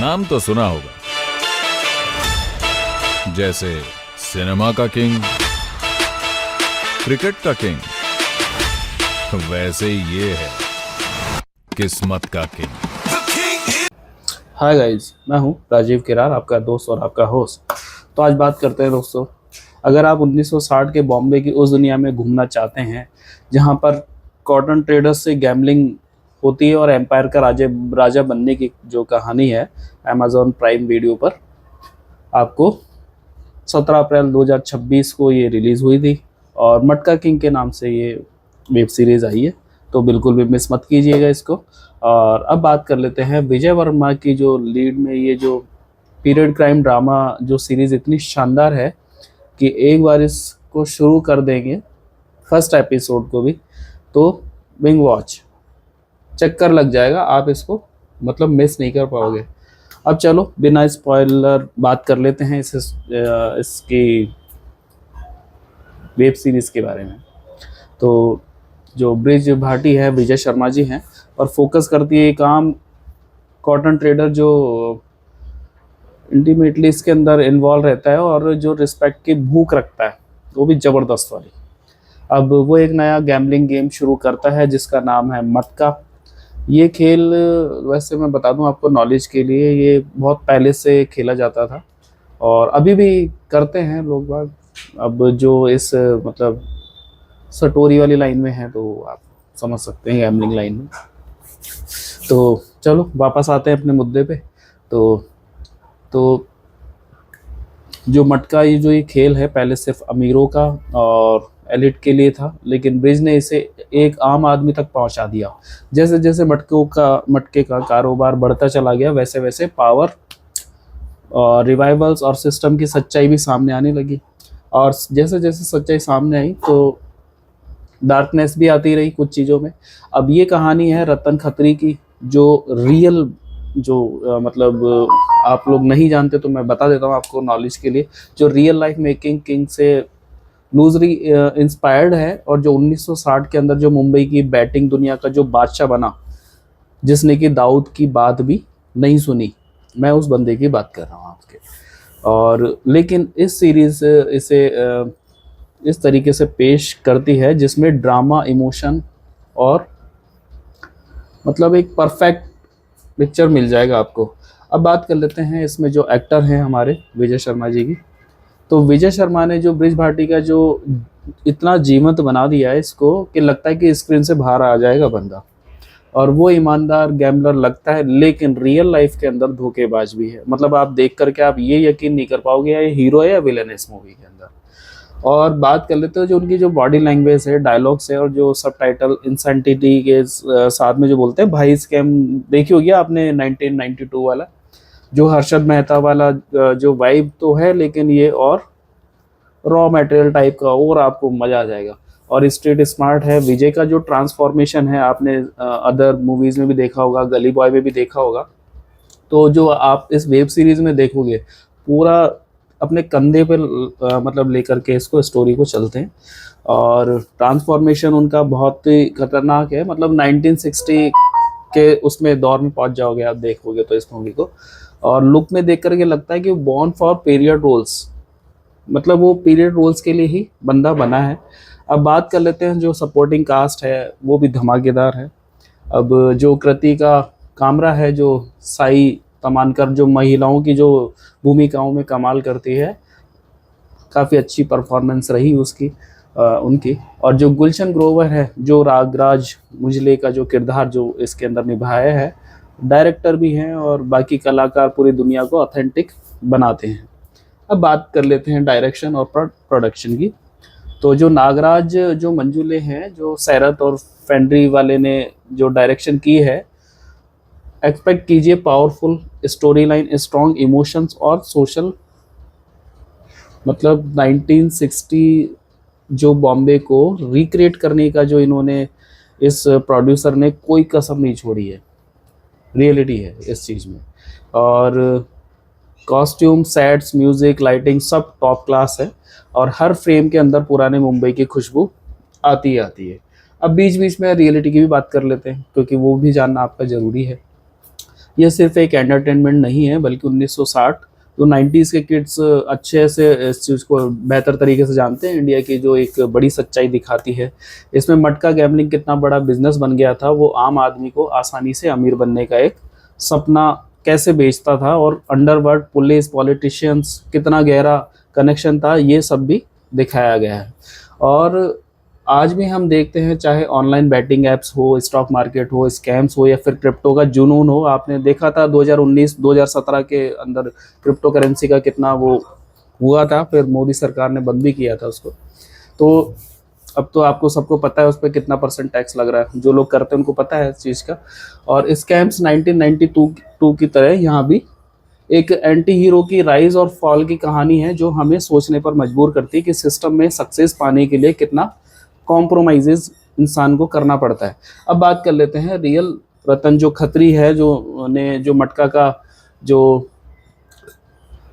नाम तो सुना होगा, जैसे सिनेमा का किंग, क्रिकेट का किंग, वैसे ही ये है किस्मत का किंग। हाय गाइस, मैं हूं राजीव किरार, आपका दोस्त और आपका होस्ट। तो आज बात करते हैं दोस्तों, अगर आप 1960 के बॉम्बे की उस दुनिया में घूमना चाहते हैं जहां पर कॉटन ट्रेडर्स से गैम्बलिंग होती है और एम्पायर का राजा बनने की जो कहानी है, अमेज़ॉन प्राइम वीडियो पर आपको 17 अप्रैल 2026 को ये रिलीज़ हुई थी और मटका किंग के नाम से ये वेब सीरीज़ आई है। तो बिल्कुल भी मिस मत कीजिएगा इसको। और अब बात कर लेते हैं विजय वर्मा की जो लीड में ये जो पीरियड क्राइम ड्रामा जो सीरीज़ इतनी शानदार है कि एक बार इसको शुरू कर देंगे फर्स्ट एपिसोड को भी तो बिंग वॉच चक्कर लग जाएगा, आप इसको मतलब मिस नहीं कर पाओगे। अब चलो बिना स्पॉइलर बात कर लेते हैं इसकी वेब सीरीज़ के बारे में। तो जो ब्रिज भाटी है, विजय शर्मा जी हैं और फोकस करती है एक आम कॉटन ट्रेडर जो इंटीमेटली इसके अंदर इन्वॉल्व रहता है और जो रिस्पेक्ट की भूख रखता है, वो भी ज़बरदस्त वाली। अब वो एक नया गैम्बलिंग गेम शुरू करता है जिसका नाम है मटका। ये खेल वैसे मैं बता दूं आपको नॉलेज के लिए, ये बहुत पहले से खेला जाता था और अभी भी करते हैं लोग बाग। अब जो इस मतलब सटोरी वाली लाइन में है तो आप समझ सकते हैं गैम्बलिंग लाइन में। तो चलो वापस आते हैं अपने मुद्दे पे। तो जो मटका ये खेल है पहले सिर्फ अमीरों का और एलिट के लिए था, लेकिन ब्रिज ने इसे एक आम आदमी तक पहुंचा दिया। जैसे जैसे मटके का कारोबार बढ़ता चला गया, वैसे वैसे पावर और रिवाइवल्स और सिस्टम की सच्चाई भी सामने आने लगी। और जैसे जैसे सच्चाई सामने आई तो डार्कनेस भी आती रही कुछ चीज़ों में। अब ये कहानी है रतन खत्री की, जो रियल जो मतलब आप लोग नहीं जानते तो मैं बता देता हूँ आपको नॉलेज के लिए। जो रियल लाइफ मेकिंग किंग से लूजली इंस्पायर्ड है और जो 1960 के अंदर जो मुंबई की बैटिंग दुनिया का जो बादशाह बना, जिसने कि दाऊद की बात भी नहीं सुनी, मैं उस बंदे की बात कर रहा हूँ आपके। और लेकिन इस सीरीज़ इसे इस तरीके से पेश करती है जिसमें ड्रामा, इमोशन और मतलब एक परफेक्ट पिक्चर मिल जाएगा आपको। अब बात कर लेते हैं इसमें जो एक्टर हैं हमारे विजय शर्मा जी की। तो विजय शर्मा ने जो ब्रिज भाटी का जो इतना जीवंत बना दिया है इसको कि लगता है कि स्क्रीन से बाहर आ जाएगा बंदा। और वो ईमानदार गैम्बलर लगता है, लेकिन रियल लाइफ के अंदर धोखेबाज भी है। मतलब आप देख करके आप ये यकीन नहीं कर पाओगे ये हीरो है या विलन है इस मूवी के अंदर। और बात कर लेते हैं जो उनकी जो बॉडी लैंग्वेज है, डायलॉग्स है और जो सब टाइटल इंसेंटिटी के साथ में जो बोलते हैं भाई स्कैम, देखी होगी आपने 1992 वाला जो हर्षद मेहता वाला जो वाइब तो है, लेकिन ये और रॉ मटेरियल टाइप का और आपको मज़ा आ जाएगा। और स्ट्रीट स्मार्ट है। विजय का जो ट्रांसफॉर्मेशन है आपने अदर मूवीज़ में भी देखा होगा, गली बॉय में भी देखा होगा। तो जो आप इस वेब सीरीज़ में देखोगे पूरा अपने कंधे पे मतलब लेकर के इसको स्टोरी को चलते हैं और ट्रांसफॉर्मेशन उनका बहुत ही खतरनाक है। मतलब 1960 के उसमें दौर में पहुंच जाओगे आप देखोगे तो इस मूवी को। और लुक में देख करके लगता है कि बॉर्न फॉर पीरियड रोल्स, मतलब वो पीरियड रोल्स के लिए ही बंदा बना है। अब बात कर लेते हैं जो सपोर्टिंग कास्ट है वो भी धमाकेदार है। अब जो कृतिका कामरा है, जो साई तमानकर, जो महिलाओं की जो भूमिकाओं में कमाल करती है, काफ़ी अच्छी परफॉर्मेंस रही उसकी उनकी। और जो गुलशन ग्रोवर है, जो रागराज मुझले का जो किरदार जो इसके अंदर निभाया है, डायरेक्टर भी हैं और बाकी कलाकार पूरी दुनिया को ऑथेंटिक बनाते हैं। अब बात कर लेते हैं डायरेक्शन और प्रोडक्शन की। तो जो नागराज जो मंजुले हैं, जो सैरत और फेंड्री वाले ने जो डायरेक्शन की है, एक्सपेक्ट कीजिए powerful story line, strong emotions और सोशल, मतलब 1960 जो बॉम्बे को रिक्रिएट करने का जो इन्होंने इस प्रोड्यूसर ने कोई कसर नहीं छोड़ी है, रियलिटी है इस चीज़ में। और कॉस्ट्यूम, सेट्स, म्यूज़िक, लाइटिंग सब टॉप क्लास है और हर फ्रेम के अंदर पुराने मुंबई की खुशबू आती ही आती है। अब बीच बीच में रियलिटी की भी बात कर लेते हैं क्योंकि वो भी जानना आपका ज़रूरी है। ये सिर्फ एक एंटरटेनमेंट नहीं है, बल्कि 1960 जो 90s के किड्स अच्छे से इस चीज़ को बेहतर तरीके से जानते हैं, इंडिया की जो एक बड़ी सच्चाई दिखाती है। इसमें मटका गैम्बलिंग कितना बड़ा बिजनेस बन गया था, वो आम आदमी को आसानी से अमीर बनने का एक सपना कैसे बेचता था, और अंडरवर्ल्ड, पुलिस, पॉलिटिशियंस कितना गहरा कनेक्शन था, ये सब भी दिखाया गया है। और आज भी हम देखते हैं, चाहे ऑनलाइन बैटिंग एप्स हो, स्टॉक मार्केट हो, स्कैम्स हो, या फिर क्रिप्टो का जुनून हो। आपने देखा था 2019-2017 के अंदर क्रिप्टो करेंसी का कितना वो हुआ था, फिर मोदी सरकार ने बंद भी किया था उसको। तो अब तो आपको सबको पता है उस पर कितना % टैक्स लग रहा है, जो लोग करते हैं उनको पता है इस चीज़ का। और स्कैम्स 1992 की तरह यहाँ भी एक एंटी हीरो की राइज और फॉल की कहानी है, जो हमें सोचने पर मजबूर करती है कि सिस्टम में सक्सेस पाने के लिए कितना कॉम्प्रोमाइजेज इंसान को करना पड़ता है। अब बात कर लेते हैं रियल रतन जो खत्री है, जो मटका का जो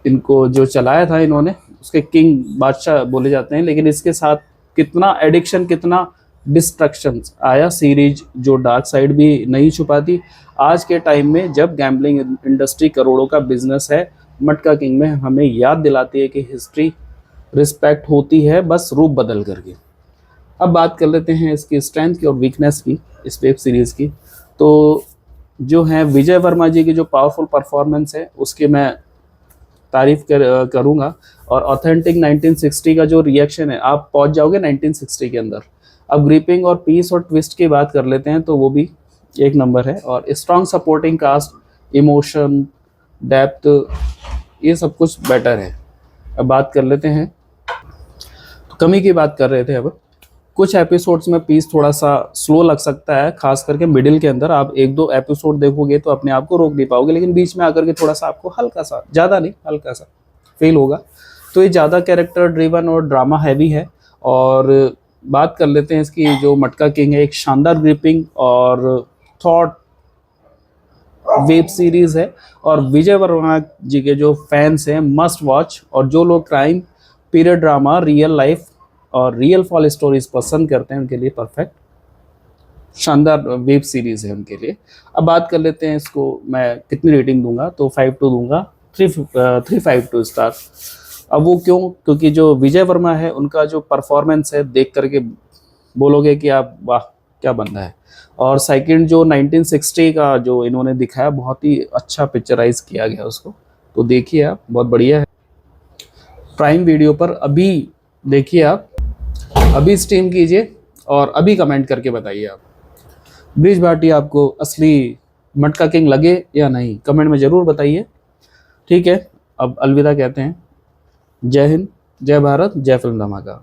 इनको जो चलाया था, इन्होंने उसके किंग बादशाह बोले जाते हैं। लेकिन इसके साथ कितना एडिक्शन, कितना डिस्ट्रक्शन आया। सीरीज जो डार्क साइड भी नहीं छुपाती। आज के टाइम में जब गैम्बलिंग इंडस्ट्री करोड़ों का बिजनेस है, मटका किंग में हमें याद दिलाती है कि हिस्ट्री रिस्पेक्ट होती है, बस रूप बदल करके। अब बात कर लेते हैं इसकी स्ट्रेंथ की और वीकनेस की, इस वेब सीरीज़ की। तो जो है विजय वर्मा जी की जो पावरफुल परफॉर्मेंस है, उसकी मैं तारीफ करूँगा। और ऑथेंटिक 1960 का जो रिएक्शन है, आप पहुंच जाओगे 1960 के अंदर। अब ग्रिपिंग और पीस और ट्विस्ट की बात कर लेते हैं, तो वो भी एक नंबर है। और strong supporting cast, emotion, depth, ये सब कुछ बेटर है। अब बात कर लेते हैं, तो कमी की बात कर रहे थे। अब कुछ एपिसोड्स में पीस थोड़ा सा स्लो लग सकता है, खास करके मिडिल के अंदर। आप 1-2 एपिसोड देखोगे तो अपने आप को रोक नहीं पाओगे, लेकिन बीच में आकर के थोड़ा सा आपको हल्का सा, ज़्यादा नहीं, हल्का सा फील होगा। तो ये ज़्यादा कैरेक्टर ड्रिवन और ड्रामा हैवी है। और बात कर लेते हैं इसकी, जो मटका किंग है, एक शानदार ग्रिपिंग और थॉट वेब सीरीज है। और विजय वर्मा जी के जो फैंस हैं, मस्ट वॉच। और जो लोग crime, period drama, real life और रियल फॉल स्टोरीज पसंद करते हैं, उनके लिए परफेक्ट शानदार वेब सीरीज है उनके लिए। अब बात कर लेते हैं इसको मैं कितनी रेटिंग दूंगा, तो 5-2 दूंगा, 352 स्टार। अब वो क्यों? क्योंकि जो विजय वर्मा है, उनका जो परफॉर्मेंस है, देख करके बोलोगे कि आप वाह क्या बंदा है। और सेकंड जो 1960 का जो इन्होंने दिखाया, बहुत ही अच्छा पिक्चराइज किया गया उसको, तो देखिए आप, बहुत बढ़िया है। प्राइम वीडियो पर अभी देखिए आप, अभी स्ट्रीम कीजिए और अभी कमेंट करके बताइए आप, ब्रिज भाटी आपको असली मटका किंग लगे या नहीं, कमेंट में ज़रूर बताइए। ठीक है, अब अलविदा कहते हैं। जय हिंद, जय भारत, जय फिल्म धमाका।